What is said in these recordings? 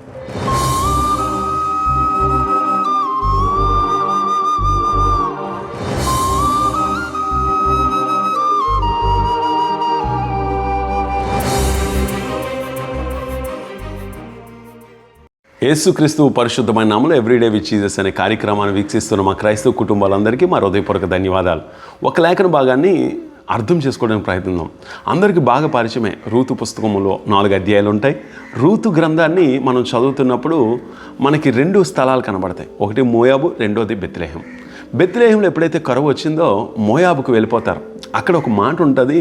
యేసుక్రీస్తు పరిశుద్ధమైన నామములో ఎవ్రీడే విత్ జీసస్ అనే కార్యక్రమాన్ని వీక్షిస్తున్న మా క్రైస్తవ కుటుంబాలందరికీ మా హృదయపూర్వక ధన్యవాదాలు. ఒక లేఖన భాగాన్ని అర్థం చేసుకోవడానికి ప్రయత్నిద్దాం. అందరికీ బాగా పరిచయమే రూతు పుస్తకంలో 4 అధ్యాయాలు ఉంటాయి. రూతు గ్రంథాన్ని మనం చదువుతున్నప్పుడు మనకి 2 స్థలాలు కనబడతాయి. ఒకటి మోయాబు, రెండోది బెత్లెహేం. బెత్లెహేంలో ఎప్పుడైతే కరువు వచ్చిందో మోయాబుకు వెళ్ళిపోతారు. అక్కడ ఒక మాట ఉంటుంది,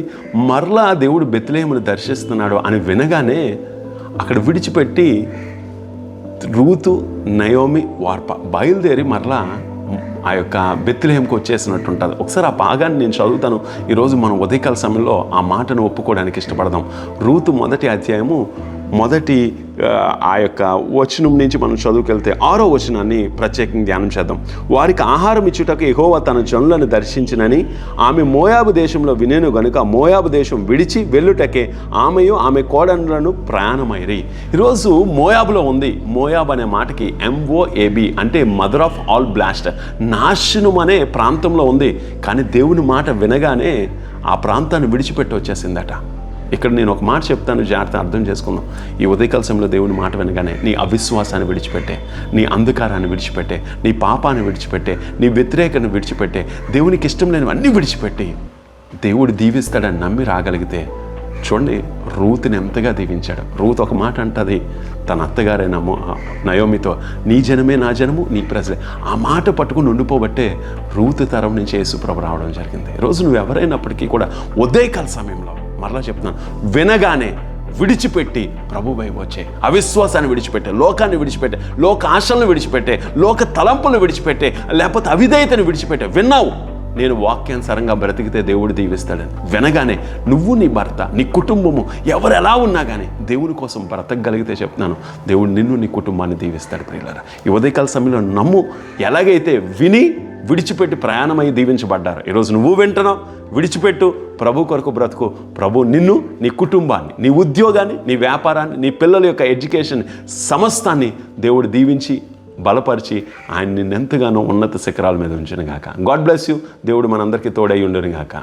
మరలా దేవుడు బెత్లెహేమును దర్శిస్తున్నాడు అని వినగానే అక్కడ విడిచిపెట్టి రూతు, నయోమి, వార్ప బయలుదేరి మరలా ఆ యొక్క బెత్లెహేంకి వచ్చేసినట్టు ఉంటుంది. ఒకసారి ఆ భాగాన్ని నేను చదువుతాను. ఈరోజు మనం ఉదయకాల సమయంలో ఆ మాటను ఒప్పుకోవడానికి ఇష్టపడదాం. రూతు 1వ అధ్యాయము మొదటి ఆ యొక్క వచనం నుంచి మనం చదువుకెళ్తే 6వ వచనాన్ని ప్రత్యేకంగా ధ్యానం చేద్దాం. వారికి ఆహారం ఇచ్చుటకు యెహోవా తన జనులను దర్శించినని ఆమె మోయాబు దేశంలో వినెను గనుక మోయాబు దేశం విడిచి వెళ్ళుటకే ఆమెయు ఆమె కోడళ్లను ప్రయాణమైరి. ఈరోజు మోయాబులో ఉంది. మోయాబ్ అనే మాటకి MOAB అంటే మదర్ ఆఫ్ ఆల్ బ్లాస్ట్, నాశనం అనే ప్రాంతంలో ఉంది. కానీ దేవుని మాట వినగానే ఆ ప్రాంతాన్ని విడిచిపెట్టి వచ్చేసిందట. ఇక్కడ నేను ఒక మాట చెప్తాను, జాగ్రత్త అర్థం చేసుకుందాం. ఈ ఉదయకాల సమయంలో దేవుని మాట వినగానే నీ అవిశ్వాసాన్ని విడిచిపెట్టే, నీ అంధకారాన్ని విడిచిపెట్టే, నీ పాపాన్ని విడిచిపెట్టే, నీ వ్యతిరేకను విడిచిపెట్టే, దేవునికి ఇష్టం లేనివన్నీ విడిచిపెట్టి దేవుడు దీవిస్తాడని నమ్మి రాగలిగితే చూడండి, రూతుని ఎంతగా దీవించాడు. రూత్ ఒక మాట అంటది తన అత్తగారైన నయోమితో, నీ జనమే నా జనము, నీ ప్రజలే. ఆ మాట పట్టుకుని ఉండిపోబట్టే రూతు తరం నుంచి యేసుప్రభు రావడం జరిగింది. ఈరోజు నువ్వు ఎవరైనప్పటికీ కూడా ఉదయకాల సమయంలో మరలా చెప్తున్నాను, వినగానే విడిచిపెట్టి ప్రభు వైపు వచ్చే, అవిశ్వాసాన్ని విడిచిపెట్టే, లోకాన్ని విడిచిపెట్టే, లోక ఆశలను విడిచిపెట్టే, లోక తలంపులను విడిచిపెట్టే, లేకపోతే అవిధేయతను విడిచిపెట్టే. విన్నావు, నేను వాక్యానుసారంగా బ్రతికితే దేవుడు దీవిస్తాడని వినగానే నువ్వు, నీ భర్త, నీ కుటుంబము ఎవరు ఎలా ఉన్నా కానీ దేవుని కోసం బ్రతకగలిగితే చెప్తున్నాను, దేవుడు నిన్ను, నీ కుటుంబాన్ని దీవిస్తాడు. ప్రియులారా, ఈ ఉదయకాల సమయంలో నమ్ము. ఎలాగైతే విని విడిచిపెట్టి ప్రయాణమై దీవించబడ్డారు, ఈరోజు నువ్వు వింటున్నావు. విడిచిపెట్టు, ప్రభు కొరకు బ్రతుకు. ప్రభు నిన్ను, నీ కుటుంబాన్ని, నీ ఉద్యోగాన్ని, నీ వ్యాపారాన్ని, నీ పిల్లల యొక్క ఎడ్యుకేషన్ సమస్తాన్ని దేవుడు దీవించి బలపరిచి ఆయన నిన్నెంతగానో ఉన్నత శిఖరాల మీద ఉంచును గాక. God bless you. దేవుడు మనందరికీ తోడై ఉండును గాక.